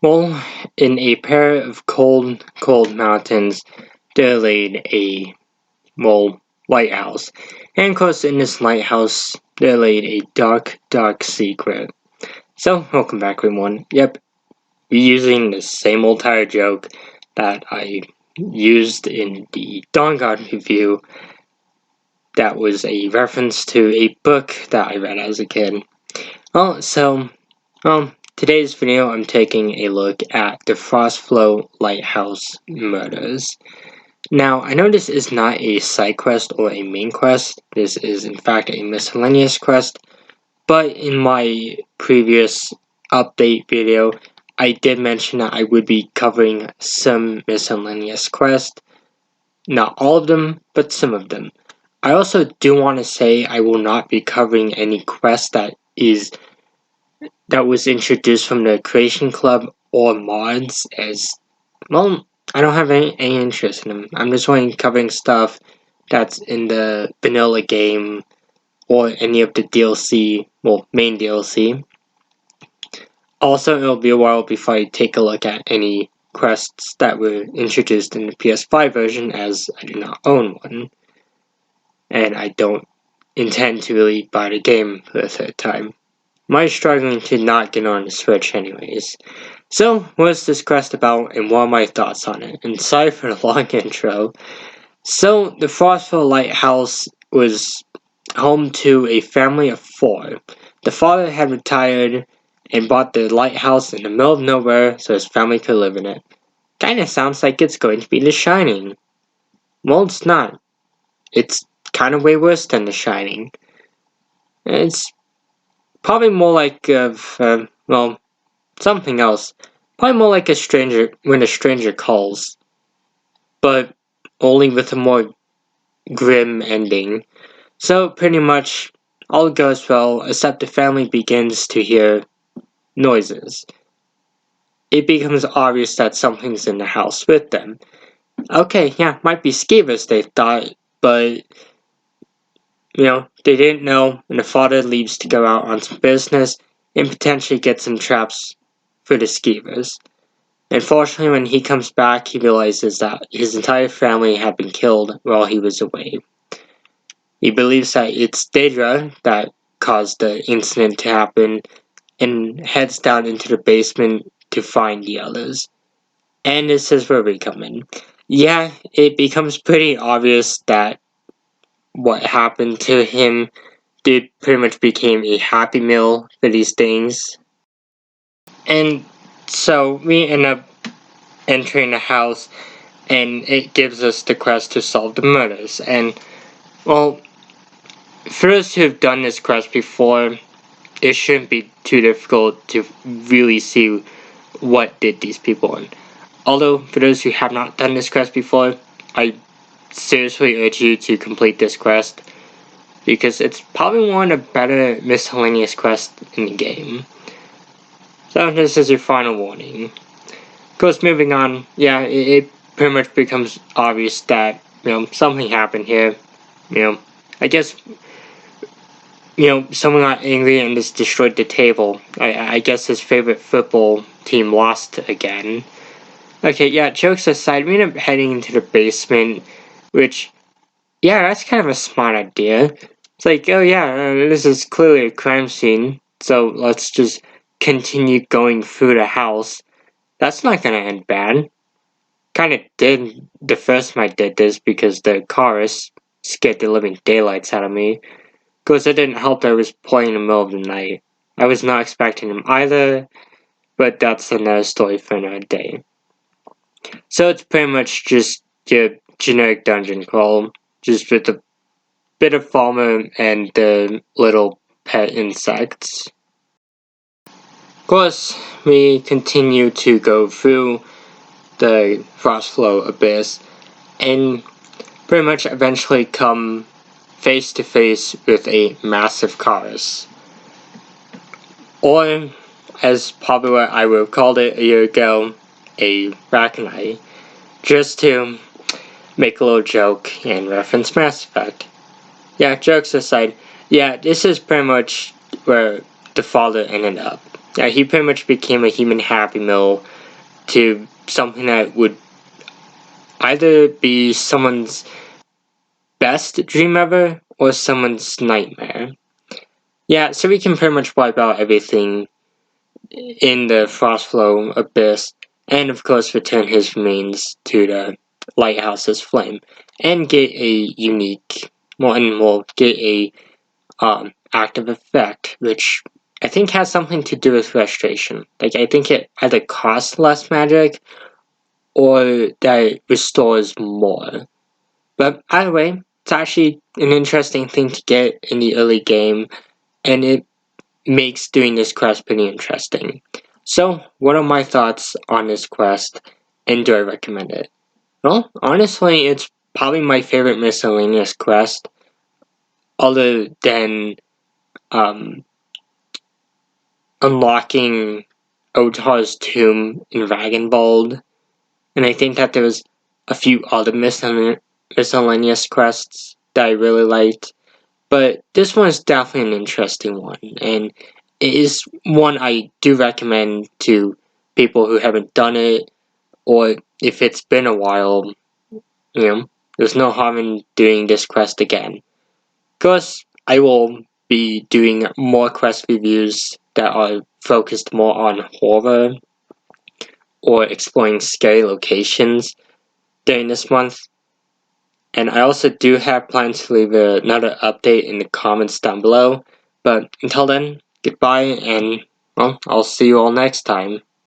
Well, in a pair of cold, cold mountains, there laid a, lighthouse. And of course, in this lighthouse, there laid a dark, dark secret. So, welcome back, everyone. Yep, we're using the same old tire joke that I used in the Dawn Guard review. That was a reference to a book that I read as a kid. Today's video I'm taking a look at the Frostflow Lighthouse murders. Now, I know this is not a side quest or a main quest, this is in fact a miscellaneous quest, but in my previous update video, I did mention that I would be covering some miscellaneous quests. Not all of them, but some of them. I also do want to say I will not be covering any quest that was introduced from the Creation Club or mods, as, well, I don't have any interest in them. I'm just only covering stuff that's in the vanilla game or any of the DLC, main DLC. Also, it'll be a while before I take a look at any quests that were introduced in the PS5 version, as I do not own one. And I don't intend to really buy the game for the third time. I'm struggling to not get on the Switch anyways. So, what's this quest about and what are my thoughts on it? And sorry for the long intro. So, the Frostflow Lighthouse was home to a family of 4. The father had retired and bought the lighthouse in the middle of nowhere so his family could live in it. Kinda sounds like it's going to be The Shining. Well, it's not. It's kind of way worse than The Shining. It's probably more like something else. Probably more like when a stranger calls, but only with a more grim ending. So pretty much all goes well, except the family begins to hear noises. It becomes obvious that something's in the house with them. Okay, yeah, might be skeevers, they thought, but they didn't know, and the father leaves to go out on some business and potentially get some traps for the skeevers. Unfortunately, when he comes back, he realizes that his entire family had been killed while he was away. He believes that it's Daedra that caused the incident to happen and heads down into the basement to find the others. And this is where we come in. Yeah, it becomes pretty obvious that what happened to him pretty much became a happy meal for these things. And so we end up entering the house, and it gives us the quest to solve the murders. And, well, for those who have done this quest before, it shouldn't be too difficult to really see what did these people in. Although, for those who have not done this quest before, I seriously urge you to complete this quest, because it's probably one of the better miscellaneous quests in the game. So this is your final warning. Of course, moving on, yeah, it pretty much becomes obvious that, something happened here. I guess, someone got angry and just destroyed the table. I guess his favorite football team lost again. Okay, yeah, jokes aside, we end up heading into the basement, which, yeah, that's kind of a smart idea. It's like, oh yeah, this is clearly a crime scene, so let's just continue going through the house. That's not gonna end bad. Kinda did the first time I did this because the chorus scared the living daylights out of me. Because it didn't help that I was playing in the middle of the night. I was not expecting them either, but that's another story for another day. So it's pretty much just your generic dungeon crawl, just with a bit of farmer and the little pet insects. Of course, we continue to go through the Frostflow abyss and pretty much eventually come face to face with a massive chorus. Or, as probably what I would have called it a year ago, a Rakanite, just to make a little joke and reference Mass Effect. Yeah, jokes aside, yeah, this is pretty much where the father ended up. he pretty much became a human Happy Meal to something that would either be someone's best dream ever or someone's nightmare. Yeah, so we can pretty much wipe out everything in the Frostflow abyss, and of course return his remains to the Lighthouse's flame, and get a unique, and we'll get a active effect, which I think has something to do with restoration. Like, I think it either costs less magic, or that it restores more. But either way, it's actually an interesting thing to get in the early game, and it makes doing this quest pretty interesting. So, what are my thoughts on this quest, and do I recommend it? Well, honestly, it's probably my favorite miscellaneous quest, other than unlocking Otar's tomb in Ragnvald, and I think that there's a few other miscellaneous quests that I really liked, but this one is definitely an interesting one, and it is one I do recommend to people who haven't done it, or if it's been a while, there's no harm in doing this quest again. Of course, I will be doing more quest reviews that are focused more on horror or exploring scary locations during this month. And I also do have plans to leave another update in the comments down below. But until then, goodbye, and well, I'll see you all next time.